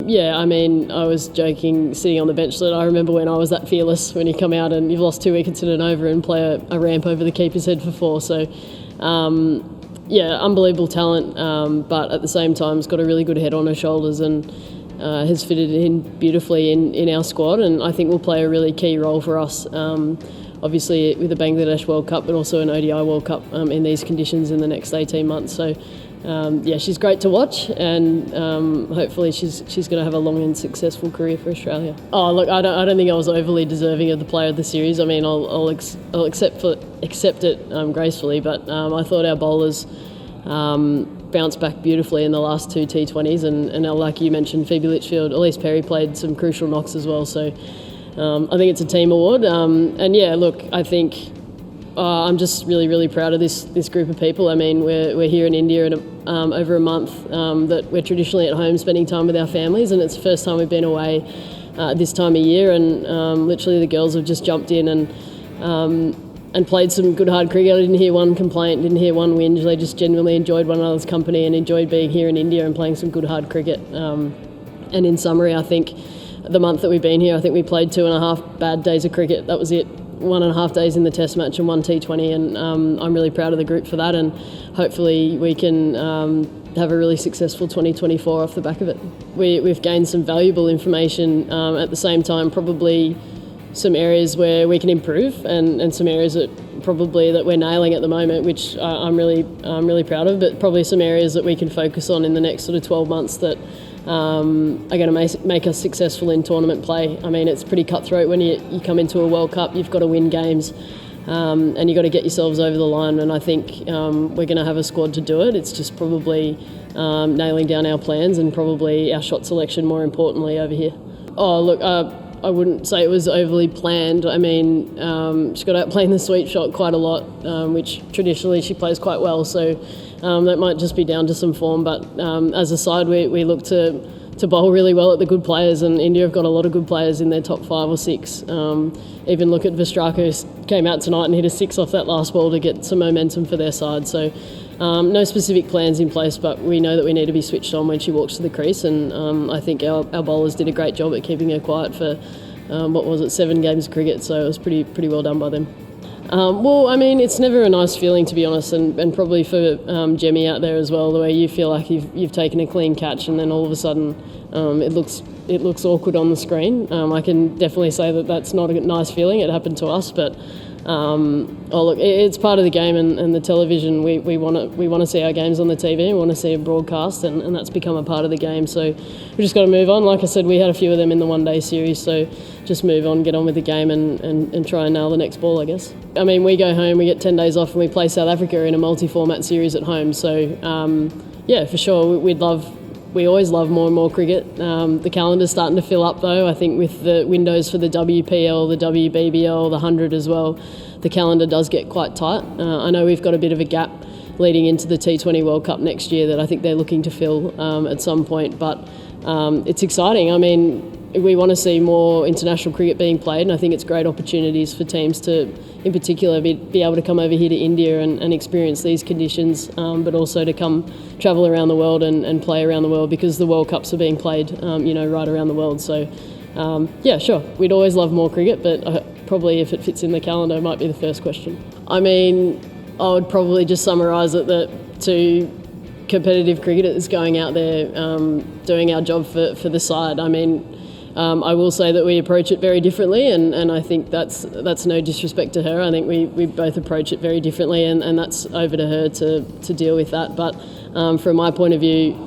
Yeah, I mean, I was joking sitting on the bench that I remember when I was that fearless, when you come out and you've lost 2 wickets in an over and play a ramp over the keeper's head for 4. So, yeah, unbelievable talent, but at the same time has got a really good head on her shoulders and has fitted in beautifully in our squad, and I think will play a really key role for us. Obviously with the Bangladesh World Cup, but also an ODI World Cup in these conditions in the next 18 months. So, yeah, she's great to watch, and hopefully she's going to have a long and successful career for Australia. Oh, look, I don't think I was overly deserving of the player of the series. I mean, I'll accept it gracefully, but I thought our bowlers bounced back beautifully in the last 2 T20s, and like you mentioned, Phoebe Litchfield, Elise Perry played some crucial knocks as well. So I think it's a team award, and yeah, look, I think I'm just really proud of this group of people. I mean, we're here in India in over a month that we're traditionally at home spending time with our families, and it's the first time we've been away this time of year, and literally the girls have just jumped in and played some good hard cricket. I didn't hear one complaint, didn't hear one whinge. They just genuinely enjoyed one another's company and enjoyed being here in India and playing some good hard cricket. And in summary, I think the month that we've been here, I think we played 2.5 bad days of cricket. That was it. 1.5 days in the Test match and 1 T20, and I'm really proud of the group for that, and hopefully we can have a really successful 2024 off the back of it. We've gained some valuable information, at the same time probably some areas where we can improve, and some areas that we're nailing at the moment, which I'm really proud of, but probably some areas that we can focus on in the next sort of 12 months that are going to make us successful in tournament play. I mean, it's pretty cutthroat when you come into a World Cup. You've got to win games, and you've got to get yourselves over the line, and I think we're going to have a squad to do it. It's just probably nailing down our plans and probably our shot selection, more importantly, over here. Oh, look, I wouldn't say it was overly planned. I mean, she got out playing the sweep shot quite a lot, which traditionally she plays quite well, so that might just be down to some form. But as a side, we look to bowl really well at the good players, and India have got a lot of good players in their top 5 or 6. Even look at Vastraka, who came out tonight and hit a 6 off that last ball to get some momentum for their side. So no specific plans in place, but we know that we need to be switched on when she walks to the crease, and I think our bowlers did a great job at keeping her quiet for 7 games of cricket, so it was pretty well done by them. Well, I mean, it's never a nice feeling, to be honest, and probably for Jemmy out there as well, the way you feel like you've taken a clean catch and then all of a sudden it looks awkward on the screen. I can definitely say that that's not a nice feeling. It happened to us, but look, it's part of the game, and the television. We want to see our games on the TV. We want to see a broadcast, and that's become a part of the game. So we just got to move on. Like I said, we had a few of them in the one-day series, so just move on, get on with the game, and try and nail the next ball, I guess. I mean, we go home, we get 10 days off, and we play South Africa in a multi-format series at home. So yeah, for sure, we always love more and more cricket. The calendar's starting to fill up, though. I think with the windows for the WPL, the WBBL, the 100 as well, the calendar does get quite tight. I know we've got a bit of a gap leading into the T20 World Cup next year that I think they're looking to fill at some point, but it's exciting. I mean, we want to see more international cricket being played, and I think it's great opportunities for teams to, in particular, be able to come over here to India and experience these conditions, but also to come travel around the world and play around the world, because the World Cups are being played, right around the world. So, yeah, sure, we'd always love more cricket, but probably if it fits in the calendar might be the first question. I mean, I would probably just summarise it that to competitive cricketers going out there doing our job for the side. I mean, I will say that we approach it very differently, and I think that's no disrespect to her. I think we both approach it very differently, and that's over to her to deal with that. But from my point of view,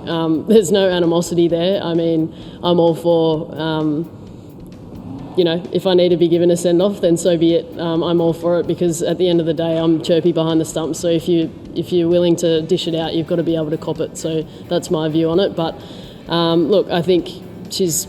there's no animosity there. I mean, I'm all for, if I need to be given a send-off, then so be it. I'm all for it, because at the end of the day, I'm chirpy behind the stumps. So if you're willing to dish it out, you've got to be able to cop it. So that's my view on it. But look, I think she's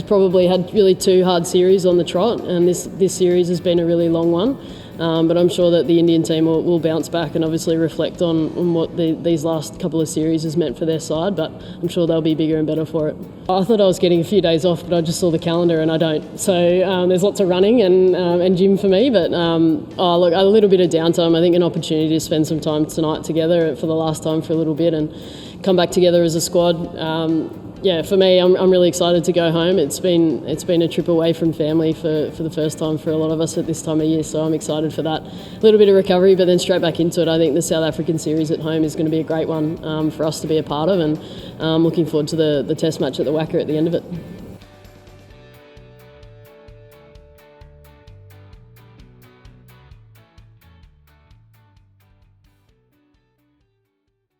probably had really 2 hard series on the trot, and this series has been a really long one. But I'm sure that the Indian team will bounce back and obviously reflect on what these last couple of series has meant for their side, but I'm sure they'll be bigger and better for it. I thought I was getting a few days off, but I just saw the calendar and I don't. So there's lots of running and gym for me, but look, a little bit of downtime. I think an opportunity to spend some time tonight together for the last time for a little bit and come back together as a squad. yeah, for me, I'm really excited to go home. It's been a trip away from family for the first time for a lot of us at this time of year, so I'm excited for that. A little bit of recovery, but then straight back into it. I think the South African series at home is going to be a great one for us to be a part of, and looking forward to the Test match at the Wacker at the end of it.